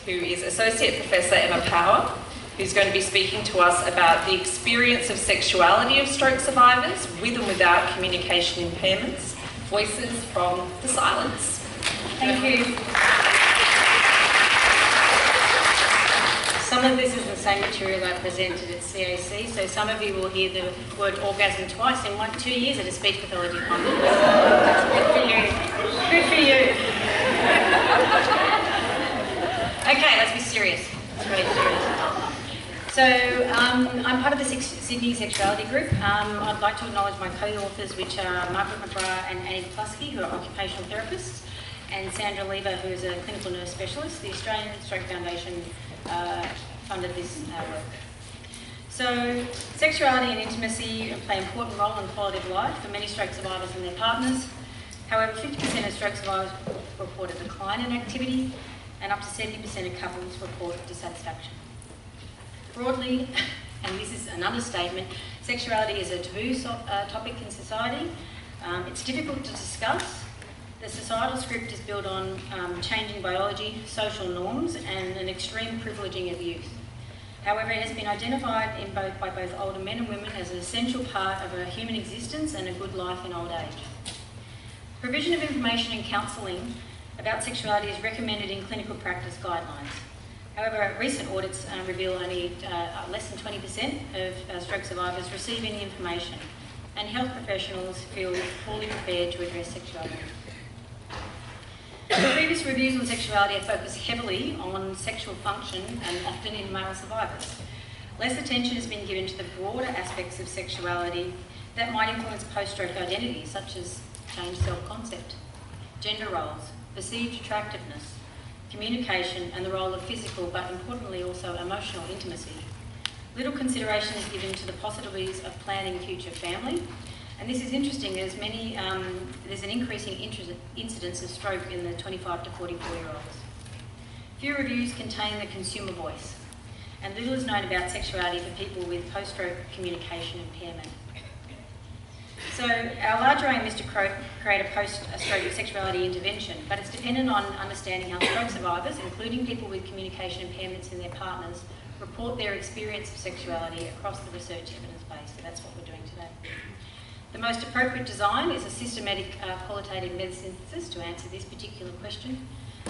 who is Associate Professor Emma Power, who's going to be speaking to us about the experience of sexuality of stroke survivors with and without communication impairments. Voices from the silence. Thank you. Some of this is the same material I presented at CAC, so some of you will hear the word orgasm twice in 2 years at a speech pathology conference. Good for you. Good for you. Okay, let's be serious. It's really serious. So, I'm part of the Sydney Sexuality Group. I'd like to acknowledge my co-authors, which are Margaret McGrath and Annie Plusky, who are occupational therapists, and Sandra Lever, who is a clinical nurse specialist. The Australian Stroke Foundation funded this work. So, sexuality and intimacy play an important role in quality of life for many stroke survivors and their partners. However, 50% of stroke survivors report a decline in activity, and up to 70% of couples report dissatisfaction. Broadly, and this is an understatement, sexuality is a taboo topic in society. It's difficult to discuss. The societal script is built on changing biology, social norms, and an extreme privileging of youth. However, it has been identified by both older men and women as an essential part of a human existence and a good life in old age. Provision of information and counselling about sexuality is recommended in clinical practice guidelines. However, recent audits reveal only less than 20% of stroke survivors receive any information, and health professionals feel poorly prepared to address sexuality. Previous reviews on sexuality have focused heavily on sexual function and often in male survivors. Less attention has been given to the broader aspects of sexuality that might influence post-stroke identities, such as changed self-concept, gender roles, perceived attractiveness, communication, and the role of physical, but importantly also emotional intimacy. Little consideration is given to the possibilities of planning a future family. And this is interesting as there's an increasing incidence of stroke in the 25 to 44-year-olds. Few reviews contain the consumer voice, and little is known about sexuality for people with post-stroke communication impairment. So our larger aim is to create a post-stroke sexuality intervention, but it's dependent on understanding how stroke survivors, including people with communication impairments and their partners, report their experience of sexuality across the research evidence base. So that's what we're doing today. The most appropriate design is a systematic qualitative meta-synthesis to answer this particular question.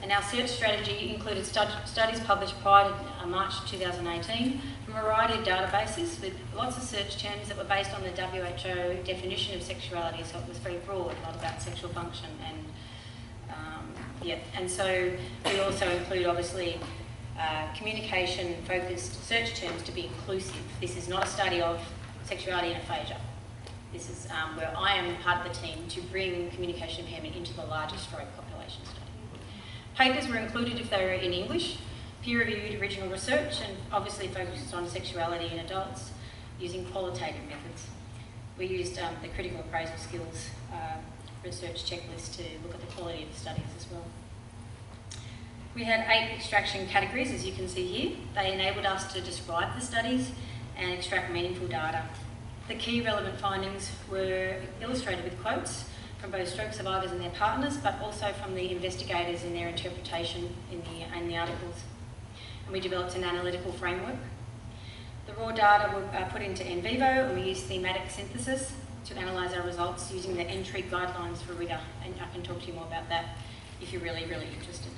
And our search strategy included studies published prior to March 2018 from a variety of databases with lots of search terms that were based on the WHO definition of sexuality, so it was very broad, not about sexual function. And so we also include, obviously, communication-focused search terms to be inclusive. This is not a study of sexuality and aphasia. This is where I am part of the team to bring communication impairment into the larger stroke population study. Papers were included if they were in English, peer-reviewed original research, and obviously focused on sexuality in adults using qualitative methods. We used the critical appraisal skills research checklist to look at the quality of the studies as well. We had 8 extraction categories, as you can see here. They enabled us to describe the studies and extract meaningful data. The key relevant findings were illustrated with quotes from both stroke survivors and their partners, but also from the investigators in their interpretation in the articles. And we developed an analytical framework. The raw data were put into in vivo, and we used thematic synthesis to analyse our results using the entry guidelines for rigor. And I can talk to you more about that if you're really, really interested.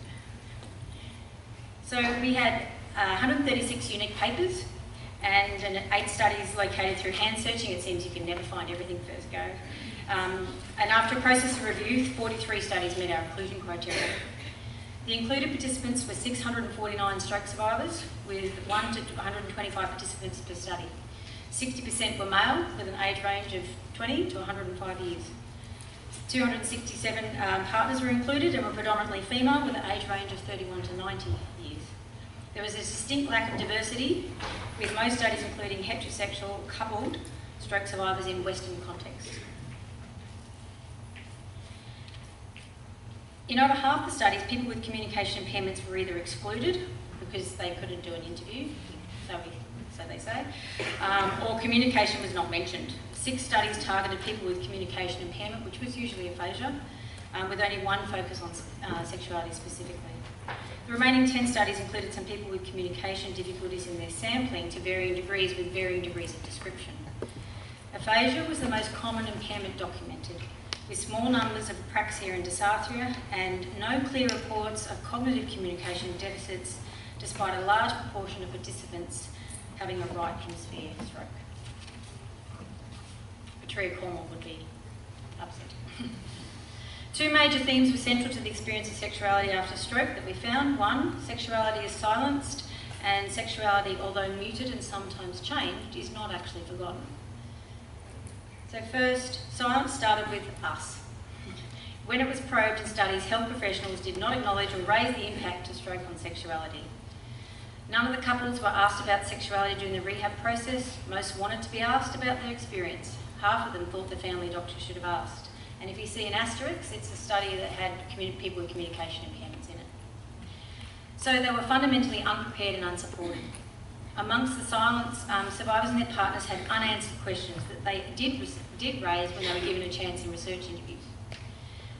So we had 136 unique papers and 8 studies located through hand searching. It seems you can never find everything first go. And after a process of review, 43 studies met our inclusion criteria. The included participants were 649 stroke survivors with 1 to 125 participants per study. 60% were male with an age range of 20 to 105 years. 267 partners were included and were predominantly female with an age range of 31 to 90 years. There was a distinct lack of diversity, with most studies including heterosexual coupled stroke survivors in Western contexts. In over half the studies, people with communication impairments were either excluded because they couldn't do an interview, so they say, or communication was not mentioned. 6 studies targeted people with communication impairment, which was usually aphasia, with only 1 focus on sexuality specifically. The remaining 10 studies included some people with communication difficulties in their sampling to varying degrees with varying degrees of description. Aphasia was the most common impairment documented, with small numbers of apraxia and dysarthria and no clear reports of cognitive communication deficits, despite a large proportion of participants having a right hemisphere stroke. Petria Cornwall would be upset. Two major themes were central to the experience of sexuality after stroke that we found. One, sexuality is silenced, and sexuality, although muted and sometimes changed, is not actually forgotten. So first, silence started with us. When it was probed in studies, health professionals did not acknowledge or raise the impact of stroke on sexuality. None of the couples were asked about sexuality during the rehab process. Most wanted to be asked about their experience. Half of them thought the family doctor should have asked. And if you see an asterisk, it's a study that had people with communication impairments in it. So they were fundamentally unprepared and unsupported. Amongst the silence, survivors and their partners had unanswered questions that they did raise when they were given a chance in research interviews.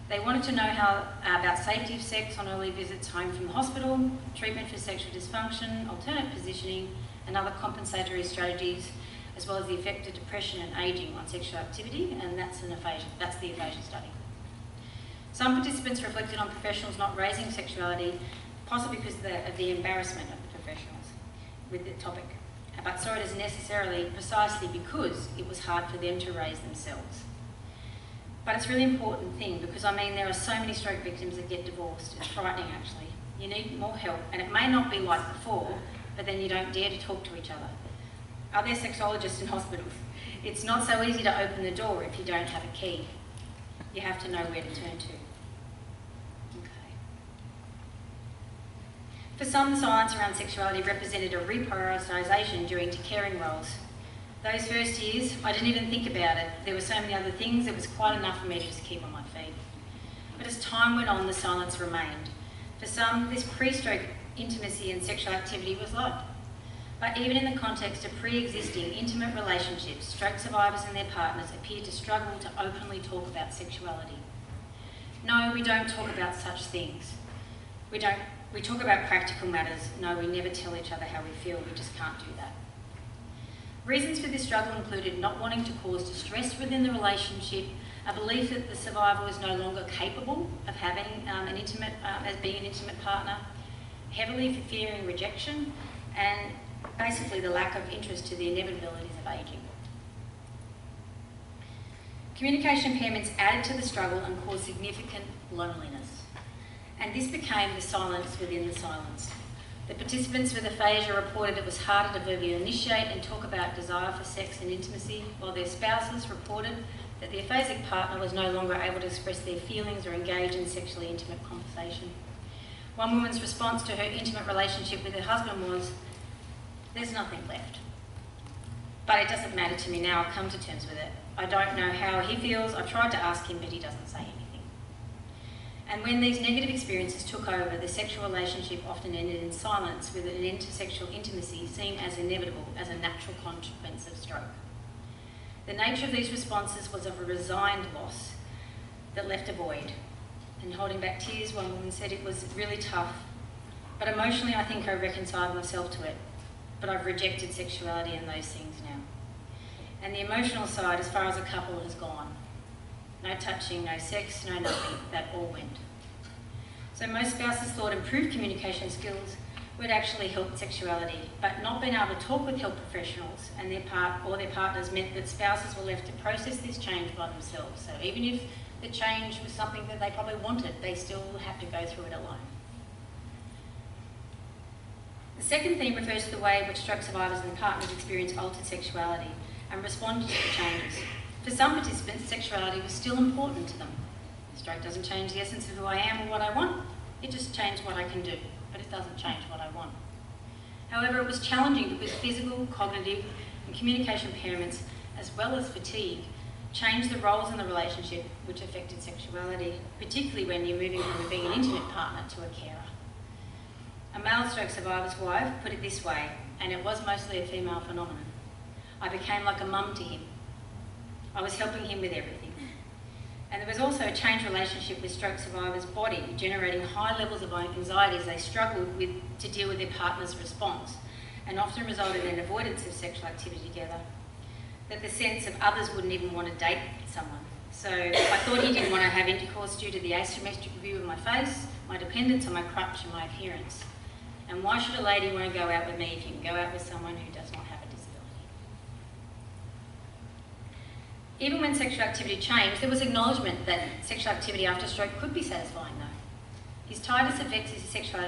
They wanted to know about safety of sex on early visits home from the hospital, treatment for sexual dysfunction, alternate positioning, and other compensatory strategies, as well as the effect of depression and ageing on sexual activity, and that's the aphasia study. Some participants reflected on professionals not raising sexuality, possibly because of the embarrassment of the professionals with the topic, but saw it as necessarily precisely because it was hard for them to raise themselves. But it's a really important thing because, there are so many stroke victims that get divorced. It's frightening, actually. You need more help, and it may not be like before, but then you don't dare to talk to each other. Are there sexologists in hospitals? It's not so easy to open the door if you don't have a key. You have to know where to turn to. Okay. For some, the silence around sexuality represented a reprioritisation during to caring roles. Those first years, I didn't even think about it. There were so many other things, it was quite enough for me to just keep on my feet. But as time went on, the silence remained. For some, this pre-stroke intimacy and sexual activity was low. But even in the context of pre-existing intimate relationships, stroke survivors and their partners appear to struggle to openly talk about sexuality. No, we don't talk about such things. We talk about practical matters. No, we never tell each other how we feel. We just can't do that. Reasons for this struggle included not wanting to cause distress within the relationship, a belief that the survivor was no longer capable of having as being an intimate partner, heavily fearing rejection, and basically the lack of interest to the inevitabilities of ageing. Communication impairments added to the struggle and caused significant loneliness. And this became the silence within the silence. The participants with aphasia reported it was harder to verbally initiate and talk about desire for sex and intimacy, while their spouses reported that the aphasic partner was no longer able to express their feelings or engage in sexually intimate conversation. One woman's response to her intimate relationship with her husband was, "There's nothing left. But it doesn't matter to me now, I've come to terms with it. I don't know how he feels, I've tried to ask him, but he doesn't say anything." And when these negative experiences took over, the sexual relationship often ended in silence, with an end to sexual intimacy seen as inevitable, as a natural consequence of stroke. The nature of these responses was of a resigned loss that left a void. And holding back tears, one woman said it was really tough, but emotionally I think I reconciled myself to it. But I've rejected sexuality and those things now. And the emotional side, as far as a couple, has gone. No touching, no sex, no nothing. That all went. So most spouses thought improved communication skills would actually help sexuality, but not being able to talk with health professionals and their partners meant that spouses were left to process this change by themselves. So even if the change was something that they probably wanted, they still had to go through it alone. The second theme refers to the way in which stroke survivors and partners experience altered sexuality and responded to the changes. For some participants, sexuality was still important to them. Stroke doesn't change the essence of who I am or what I want, it just changed what I can do, but it doesn't change what I want. However, it was challenging because physical, cognitive and communication impairments, as well as fatigue, changed the roles in the relationship which affected sexuality, particularly when you're moving from being an intimate partner to a carer. A male stroke survivor's wife put it this way, and it was mostly a female phenomenon. "I became like a mum to him. I was helping him with everything. And there was also a changed relationship with stroke survivors' body, generating high levels of anxiety as they struggled to deal with their partner's response, and often resulted in avoidance of sexual activity together. That the sense of others wouldn't even want to date someone. So I thought he didn't want to have intercourse due to the asymmetric view of my face, my dependence on my crutch and my appearance. And why should a lady want to go out with me if you can go out with someone who does not have a disability? Even when sexual activity changed, there was acknowledgement that sexual activity after stroke could be satisfying though. His tiredness affects his sexual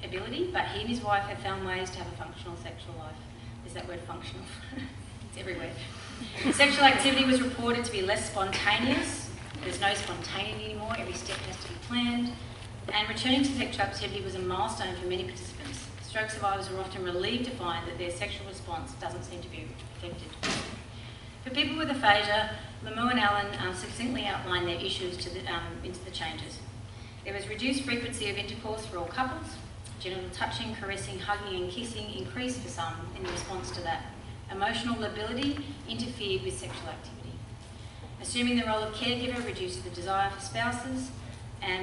ability, but he and his wife have found ways to have a functional sexual life. There's that word functional. It's everywhere. Sexual activity was reported to be less spontaneous. There's no spontaneity anymore. Every step has to be planned. And returning to sexual activity was a milestone for many participants. Stroke survivors were often relieved to find that their sexual response doesn't seem to be affected. For people with aphasia, Lamu and Allen succinctly outlined their issues into the changes. There was reduced frequency of intercourse for all couples. Genital touching, caressing, hugging and kissing increased for some in response to that. Emotional lability interfered with sexual activity. Assuming the role of caregiver reduced the desire for spouses,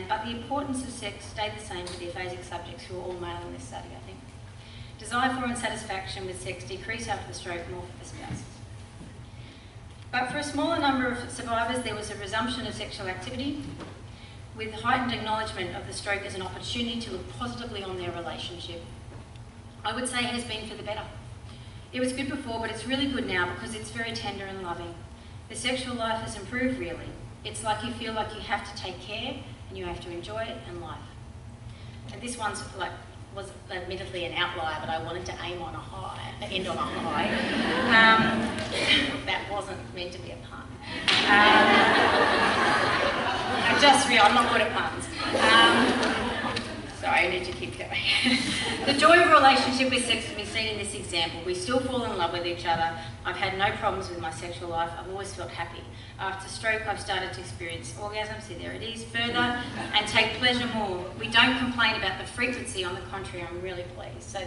but the importance of sex stayed the same for the aphasic subjects who were all male in this study, I think. Desire for and satisfaction with sex decreased after the stroke more for the spouses. But for a smaller number of survivors, there was a resumption of sexual activity with heightened acknowledgement of the stroke as an opportunity to look positively on their relationship. I would say it has been for the better. It was good before, but it's really good now because it's very tender and loving. The sexual life has improved, really. It's like you feel like you have to take care and you have to enjoy it and life. And this one's was admittedly an outlier, but I wanted to aim on a high, end on a high. That wasn't meant to be a pun. I'm not good at puns. Sorry, I need to keep going. The joy of a relationship with sex can be seen in this example. We still fall in love with each other. I've had no problems with my sexual life. I've always felt happy. After stroke, I've started to experience orgasms, see there it is, further, and take pleasure more. We don't complain about the frequency, on the contrary, I'm really pleased. So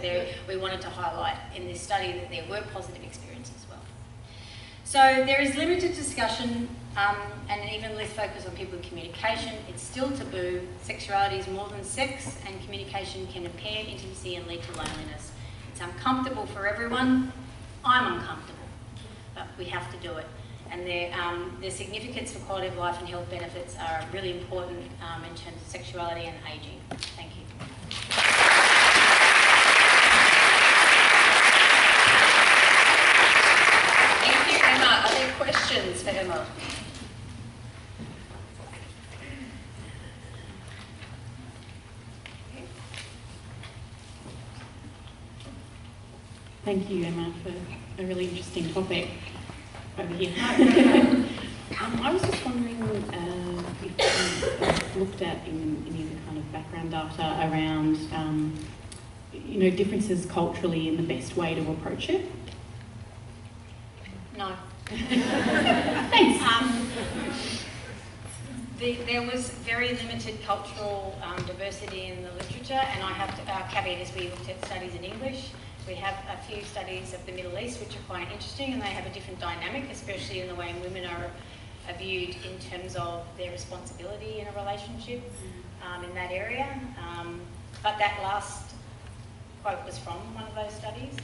we wanted to highlight in this study that there were positive experiences as well. So there is limited discussion and even less focus on people with communication. It's still taboo. Sexuality is more than sex, and communication can impair intimacy and lead to loneliness. It's uncomfortable for everyone. I'm uncomfortable, but we have to do it. And the significance for quality of life and health benefits are really important in terms of sexuality and ageing. Thank you. Thank you, Emma. Are there questions for Emma? Thank you, Emma, for a really interesting topic over here. I was just wondering if you looked at in any kind of background data around, differences culturally in the best way to approach it. No. Thanks. There was very limited cultural diversity in the literature, and I have to, our caveat is we looked at studies in English. We have a few studies of the Middle East which are quite interesting, and they have a different dynamic, especially in the way women are viewed in terms of their responsibility in a relationship in that area. But that last quote was from one of those studies.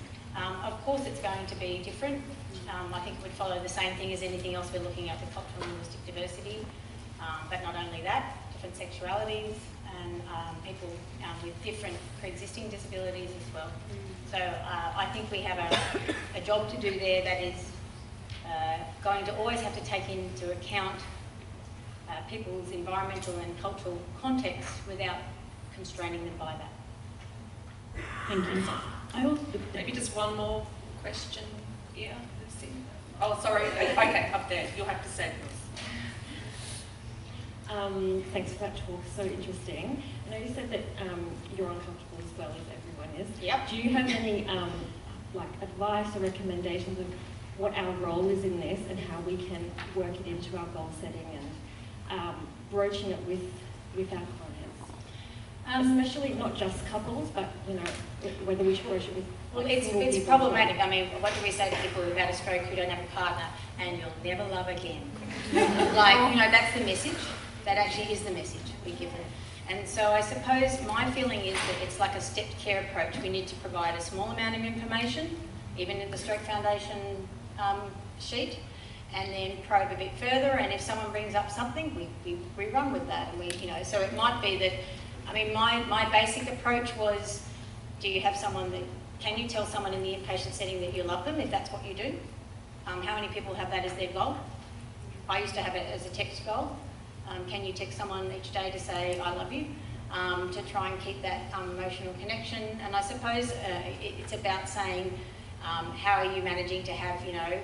Of course it's going to be different. I think it would follow the same thing as anything else we're looking at, the cultural and linguistic diversity. But not only that, different sexualities and people with different pre-existing disabilities as well. So I think we have a job to do there that is going to always have to take into account people's environmental and cultural context without constraining them by that. Thank you. Maybe just one more question here. Oh, sorry. Okay, up there. You'll have to say this. Thanks for that talk, so interesting. I know you said that you're uncomfortable as well as everyone is. Yep. Do you have any advice or recommendations of what our role is in this and how we can work it into our goal setting and broaching it with our clients? Especially not just couples, but whether we should approach it with... Well, like, single it's people as well. problematic. I mean, what do we say to people who've had a stroke who don't have a partner? And you'll never love again. Like, you know, that's the message. That actually is the message we give them. And so I suppose my feeling is that it's like a stepped care approach. We need to provide a small amount of information, even in the Stroke Foundation sheet, and then probe a bit further. And if someone brings up something, we run with that. And you know, so it might be that, I mean, my basic approach was, do you have someone that, can you tell someone in the inpatient setting that you love them, if that's what you do? How many people have that as their goal? I used to have it as a text goal. Can you text someone each day to say, I love you, to try and keep that emotional connection? And I suppose it's about saying, how are you managing to have, you know,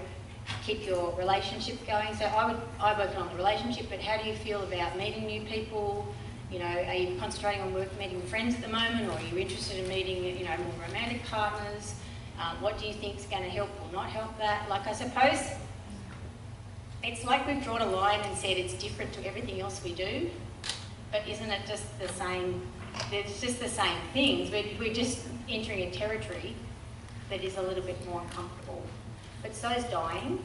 keep your relationship going? So I work on the relationship, but how do you feel about meeting new people? You know, are you concentrating on meeting friends at the moment, or are you interested in meeting, you know, more romantic partners? What do you think is going to help or not help that? Like, I suppose it's like we've drawn a line and said it's different to everything else we do, but isn't it just the same? It's just the same things. We're just entering a territory that is a little bit more uncomfortable. But so is dying,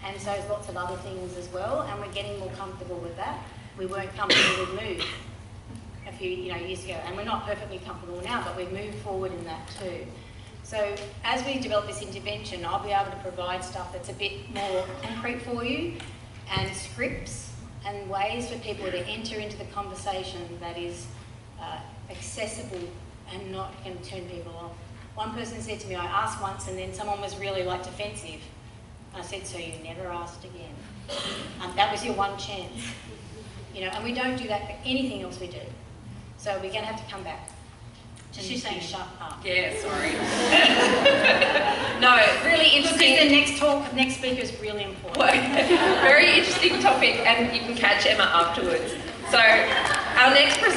and so is lots of other things as well, and we're getting more comfortable with that. We weren't comfortable with move a few years ago, and we're not perfectly comfortable now, but we've moved forward in that too. So as we develop this intervention, I'll be able to provide stuff that's a bit more concrete for you, and scripts and ways for people to enter into the conversation that is accessible and not going to turn people off. One person said to me, I asked once and then someone was really like defensive. I said, so you never asked again. That was your one chance. You know, and we don't do that for anything else we do. So we're going to have to come back. She's saying shut up. Yeah, sorry. No, really interesting. Because the next speaker is really important. Very interesting topic, and you can catch Emma afterwards. So our next presenter